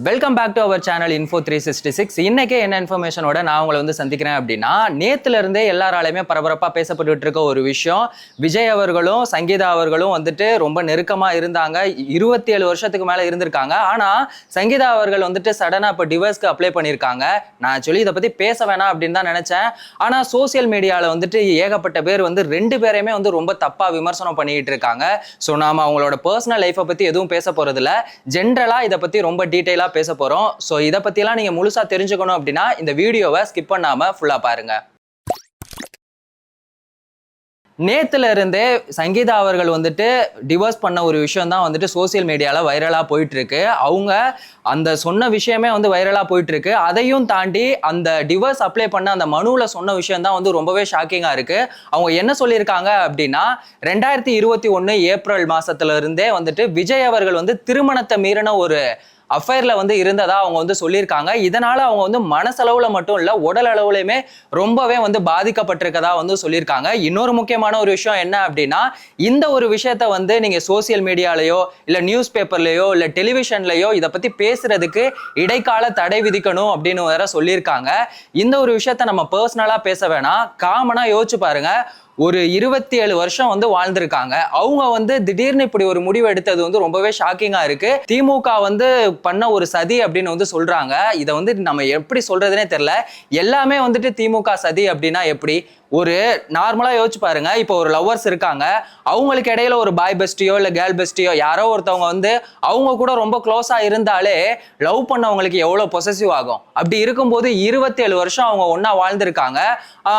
Welcome back to our channel info 366. இன்னைக்கு என்ன இன்ஃபர்மேஷனோட நான் உங்களை வந்து சந்திக்கிறேன் அப்படின்னா, நேத்துல இருந்தே எல்லாராலையுமே பரபரப்பா பேசப்பட்டு இருக்க ஒரு விஷயம், விஜய் அவர்களும் சங்கீதா அவர்களும் வந்துட்டு ரொம்ப நெருக்கமா இருந்தாங்க. 27 வருஷத்துக்கு மேல இருந்திருக்காங்க. ஆனா சங்கீதா அவர்கள் வந்துட்டு சடனா இப்போ டிவோர்ஸ்க்கு அப்ளை பண்ணியிருக்காங்க. நான் ஆக்சுவலி இதை பத்தி பேச வேணாம் அப்படின்னு தான் நினைச்சேன். ஆனா சோசியல் மீடியால வந்துட்டு ஏகப்பட்ட பேர் வந்து ரெண்டு பேரையுமே வந்து ரொம்ப தப்பா விமர்சனம் பண்ணிட்டு இருக்காங்க. ஸோ நாம அவங்களோட பர்சனல் லைஃப்பை பத்தி எதுவும் பேச போறது இல்லை. ஜென்ரலா இதை பத்தி ரொம்ப டீட்டெயிலா பேச போறோம். சோ இத பத்தி எல்லாம் நீங்க முழுசா தெரிஞ்சுக்கணும் அப்படின்னா இந்த வீடியோவை ஸ்கிப் பண்ணாம ஃபுல்லா பாருங்க. நேத்துல இருந்தே சங்கீதா அவர்கள் வந்துட்டு டிவோர்ஸ் பண்ண ஒரு விஷயம் தான் வந்துட்டு சோசியல் மீடியால வைரலா போயிட்டு இருக்கு. அவங்க அந்த சொன்ன விஷயமே வந்து வைரலா போயிட்டு இருக்கு. அதையும் தாண்டி அந்த டிவோர்ஸ் அப்ளை பண்ண அந்த மனுவில் சொன்ன விஷயம் தான் வந்து ரொம்பவே ஷாக்கிங்கா இருக்கு. அவங்க என்ன சொல்லியிருக்காங்க அப்படின்னா, 2021 ஏப்ரல் மாசத்துல இருந்தே வந்துட்டு விஜய் அவர்கள் வந்து திருமணத்தை மீறின ஒரு அஃபேர்ல வந்து இருந்ததா அவங்க வந்து சொல்லியிருக்காங்க. இதனால அவங்க வந்து மனசளவுல மட்டும் இல்ல, உடல் அளவுலையுமே ரொம்பவே வந்து பாதிக்கப்பட்டிருக்கதா வந்து சொல்லியிருக்காங்க. இன்னொரு முக்கியமான ஒரு விஷயம் என்ன அப்படின்னா, இந்த ஒரு விஷயத்த வந்து நீங்க சோசியல் மீடியாலயோ இல்ல நியூஸ் பேப்பர்லயோ இல்ல டெலிவிஷன்லயோ இதை பத்தி பேசுறதுக்கு இடைக்கால தடை விதிக்கணும் அப்படின்னு வேற சொல்லியிருக்காங்க. இந்த ஒரு விஷயத்த நம்ம பர்சனலா பேச வேணாம், காமனா யோசிச்சு பாருங்க. ஒரு 27 வருஷம் வந்து வாழ்ந்திருக்காங்க. அவங்க வந்து திடீர்னு இப்படி ஒரு முடிவு எடுத்தது வந்து ரொம்பவே ஷாக்கிங்கா இருக்கு. திமுக வந்து பண்ண ஒரு சதி அப்படின்னு வந்து சொல்றாங்க. இதை வந்து நம்ம எப்படி சொல்றதுனே தெரியல. எல்லாமே வந்துட்டு திமுக சதி அப்படின்னா எப்படி? ஒரு நார்மலா யோசிச்சு பாருங்க. இப்போ ஒரு லவ்வர்ஸ் இருக்காங்க, அவங்களுக்கு இடையில ஒரு பாய் பெஸ்டியோ இல்ல கேர்ள் பெஸ்டியோ யாரோ ஒருத்தவங்க வந்து அவங்க கூட ரொம்ப க்ளோஸா இருந்தாலே லவ் பண்ணவங்களுக்கு எவ்வளவு பொசசிவ் ஆகும். அப்படி இருக்கும்போது 27 வருஷம் அவங்க ஒன்னா வாழ்ந்திருக்காங்க.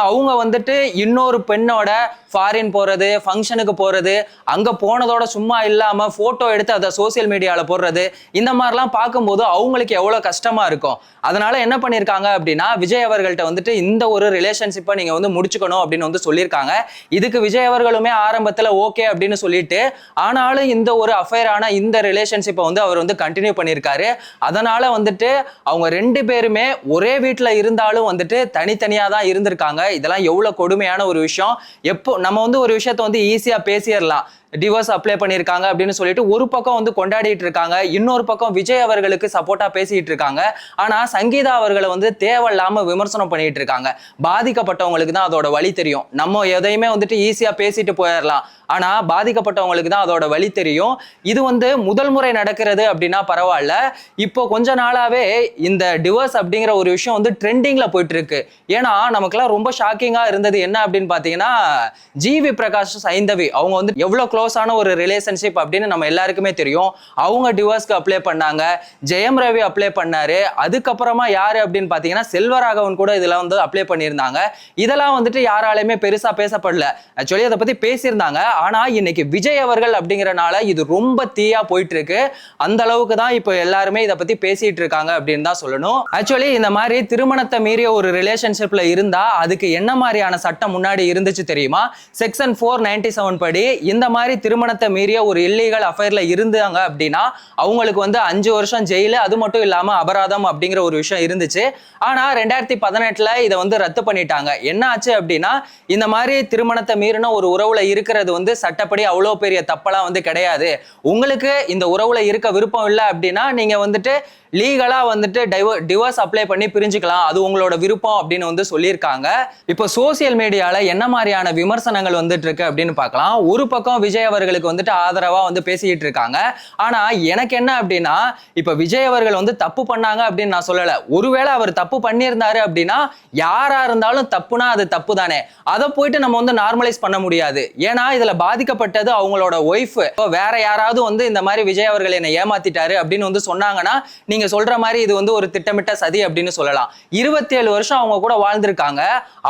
அவங்க வந்துட்டு இன்னொரு பெண்ணோட ஃபாரின் போறது, ஃபங்க்ஷனுக்கு போறது, அங்க போனதோட சும்மா இல்லாம போட்டோ எடுத்து அதை சோசியல் மீடியால போடுறது, இந்த மாதிரிலாம் பார்க்கும்போது அவங்களுக்கு எவ்வளவு கஷ்டமா இருக்கும். அதனால என்ன பண்ணிருக்காங்க அப்படின்னா, விஜய் அவர்கள்ட்ட வந்துட்டு இந்த ஒரு ரிலேஷன்ஷிப்பை நீங்க வந்து முடிச்சுக்கணும் அப்படின்னு வந்து சொல்லியிருக்காங்க. இதுக்கு விஜய் அவர்களுமே ஆரம்பத்துல ஓகே அப்படின்னு சொல்லிட்டு, ஆனாலும் இந்த ஒரு அஃபேரான இந்த ரிலேஷன்ஷிப்பை வந்து அவர் வந்து கண்டினியூ பண்ணியிருக்காரு. அதனால வந்துட்டு அவங்க ரெண்டு பேருமே ஒரே வீட்டுல இருந்தாலும் வந்துட்டு தனித்தனியா தான் இருந்திருக்காங்க. இதெல்லாம் எவ்வளவு கொடுமையான ஒரு விஷயம். எப்போ நம்ம வந்து ஒரு விஷயத்த வந்து ஈஸியா பேசிடலாம், டிவோர்ஸ் அப்ளை பண்ணியிருக்காங்க அப்படின்னு சொல்லிட்டு ஒரு பக்கம் வந்து கொண்டாடிட்டு இருக்காங்க, இன்னொரு பக்கம் விஜய் அவர்களுக்கு சப்போர்ட்டா பேசிட்டு இருக்காங்க. ஆனா சங்கீதா அவர்களை வந்து தேவையில்லாம விமர்சனம் பண்ணிட்டு இருக்காங்க. பாதிக்கப்பட்டவங்களுக்கு தான் அதோட வழி தெரியும். நம்ம எதையுமே வந்துட்டு ஈஸியா பேசிட்டு போயிடலாம், ஆனா பாதிக்கப்பட்டவங்களுக்கு தான் அதோட வழி தெரியும். இது வந்து முதல் முறை நடக்கிறது அப்படின்னா பரவாயில்ல. இப்போ கொஞ்ச நாளாவே இந்த டிவோர்ஸ் அப்படிங்கிற ஒரு விஷயம் வந்து ட்ரெண்டிங்ல போயிட்டு இருக்கு. ஏன்னா நமக்குலாம் ரொம்ப ஷாக்கிங்கா இருந்தது என்ன அப்படின்னு பாத்தீங்கன்னா, ஜிவி பிரகாஷ் சைந்தவி அவங்க வந்து எவ்வளவு க்ளோஸான ஒரு ரிலேஷன்ஷிப் அப்படின்னு நம்ம எல்லாருக்குமே தெரியும். அவங்க டிவோர்ஸ்க்கு அப்ளை பண்ணாங்க, ஜெயம் ரவி அப்ளை பண்ணாரு. அதுக்கப்புறமா யாரு அப்படின்னு பாத்தீங்கன்னா செல்வராகவன் கூட இதுல வந்து அப்ளை பண்ணியிருந்தாங்க. இதெல்லாம் வந்துட்டு யாராலையுமே பெருசா பேசப்படல. ஆக்சுவலி அதை பத்தி பேசியிருந்தாங்க. ஆனா இன்னைக்கு விஜய் அவர்கள் அப்படிங்கறனால இது ரொம்ப தீயா போயிட்டு இருக்கு. அந்த அளவுக்கு தான் இப்போ எல்லாருமே இதை பத்தி பேசிட்டு இருக்காங்க அப்படின்னு தான் சொல்லணும். ஆக்சுவலி இந்த மாதிரி திருமணத்தை மீறிய ஒரு ரிலேஷன்ஷிப்ல இருந்தா அதுக்கு என்ன மாதிரியான சட்டம் முன்னாடி இருந்துச்சு தெரியுமா? செக்ஷன் 497 படி இந்த மாதிரி திருமணத்தை மீறிய ஒரு இல்லீகல் அஃபேர்ல இருந்தாங்க அப்படின்னா அவங்களுக்கு வந்து 5 வருஷம் ஜெயிலு, அது மட்டும் இல்லாம அபராதம் அப்படிங்கிற ஒரு விஷயம் இருந்துச்சு. ஆனா 2018 இதை வந்து ரத்து பண்ணிட்டாங்க. என்ன ஆச்சு அப்படின்னா, இந்த மாதிரி திருமணத்தை மீறின ஒரு உறவுல இருக்கிறது வந்து சட்டப்படி அவ்வளோ பெரிய தப்பெல்லாம் வந்து கிடையாது. உங்களுக்கு இந்த உறவுல இருக்க விருப்பம் இல்லை அப்படின்னா நீங்க வந்துட்டு லீகலா வந்துட்டு டிவோர்ஸ் அப்ளை பண்ணி பிரிஞ்சுக்கலாம், அது உங்களோட விருப்பம் அப்படின்னு வந்து சொல்லியிருக்காங்க. இப்போ சோசியல் மீடியால என்ன மாதிரியான விமர்சனங்கள் வந்துட்டு இருக்கு அப்படின்னு பார்க்கலாம். ஒரு பக்கம் விஜய் அவர்களுக்கு வந்துட்டு ஆதரவா வந்து பேசிட்டு இருக்காங்க. ஆனா எனக்கு என்ன அப்படின்னா, இப்ப விஜய் அவர்கள் வந்து தப்பு பண்ணாங்க அப்படின்னு நான் சொல்லல. ஒருவேளை அவர் தப்பு பண்ணியிருந்தாரு அப்படின்னா யாரா இருந்தாலும் தப்புனா அது தப்பு தானே. அதை போயிட்டு நம்ம வந்து நார்மலைஸ் பண்ண முடியாது. ஏன்னா இதுல பாதிக்கப்பட்டது அவங்களோட ஒய்ஃப். வேற யாராவது வந்து இந்த மாதிரி விஜய் அவர்கள் என்னை ஏமாத்திட்டாரு அப்படின்னு வந்து சொன்னாங்கன்னா நீங்க சொல்ற மாதிரி இது வந்து ஒரு திட்டமிட்ட சதி அப்படின்னு சொல்லலாம். 27 வருஷம் அவங்க கூட வாழ்ந்திருக்காங்க.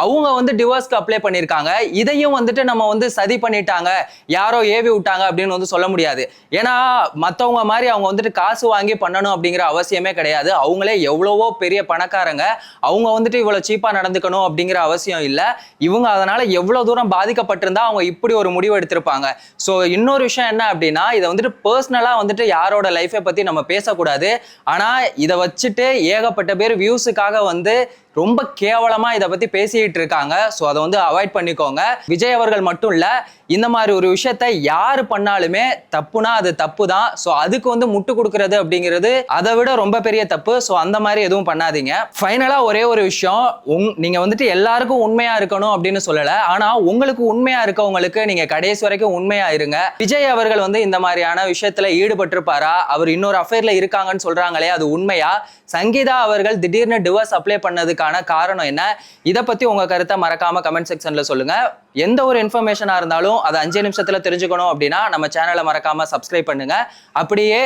அவங்க வந்து டிவோர்ஸ்க்கு அப்ளை பண்ணியிருக்காங்க. இதையும் வந்துட்டு நம்ம வந்து சதி பண்ணிட்டாங்க, யாரோ ஏவி விட்டாங்க அப்படின்னு வந்து சொல்ல முடியாது. ஏன்னா மற்றவங்க மாதிரி அவங்க வந்துட்டு காசு வாங்கி பண்ணணும் அப்படிங்கிற அவசியமே கிடையாது. அவங்களே எவ்வளவோ பெரிய பணக்காரங்க, அவங்க வந்துட்டு இவ்வளவு சீப்பா நடந்துக்கணும் அப்படிங்கிற அவசியம் இல்லை. இவங்க அதனால எவ்வளவு தூரம் பாதிக்கப்பட்டிருந்தா அவங்க இப்படி ஒரு முடிவு எடுத்திருப்பாங்க. ஸோ இன்னொரு விஷயம் என்ன அப்படின்னா, இதை வந்துட்டு பர்சனலா வந்துட்டு யாரோட லைஃபை பத்தி நம்ம பேசக்கூடாது. ஆனா இதை வச்சுட்டு ஏகப்பட்ட பேர் வியூஸுக்காக வந்து ரொம்ப கேவலமா இதை பத்தி பேசிட்டு இருக்காங்க. ஸோ அதை வந்து அவாய்ட் பண்ணிக்கோங்க. விஜய் அவர்கள் மட்டும் இல்ல, இந்த மாதிரி ஒரு விஷயத்த யாரு பண்ணாலுமே தப்புனா அது தப்பு தான். ஸோ அதுக்கு வந்து முட்டு கொடுக்கறது அப்படிங்கிறது அதை விட ரொம்ப பெரிய தப்பு. ஸோ அந்த மாதிரி எதுவும் பண்ணாதீங்க. ஃபைனலா ஒரே ஒரு விஷயம், நீங்க வந்துட்டு எல்லாருக்கும் உண்மையா இருக்கணும் அப்படின்னு சொல்லல. ஆனா உங்களுக்கு உண்மையா இருக்கவங்களுக்கு நீங்க கடைசி வரைக்கும் உண்மையா இருங்க. விஜய் அவர்கள் வந்து இந்த மாதிரியான விஷயத்துல ஈடுபட்டிருப்பாரா? அவர் இன்னொரு அஃபேர்ல இருக்காங்கன்னு சொல்றாங்களே, அது உண்மையா? சங்கீதா அவர்கள் திடீர்னு டிவோர்ஸ் அப்ளை பண்ணதுக்கான காரணம் என்ன? இதை பத்தி உங்க கருத்தை மறக்காம கமெண்ட் செக்ஷன்ல சொல்லுங்க. எந்த ஒரு இன்ஃபர்மேஷனா இருந்தாலும் அதை 5 நிமிஷத்துல தெரிஞ்சுக்கணும் அப்படின்னா நம்ம சேனலை மறக்காம சப்ஸ்கிரைப் பண்ணுங்க. அப்படியே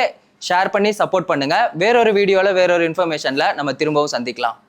ஷேர் பண்ணி சப்போர்ட் பண்ணுங்க. வேறொரு வீடியோல வேறொரு இன்ஃபர்மேஷன்ல நம்ம திரும்பவும் சந்திக்கலாம்.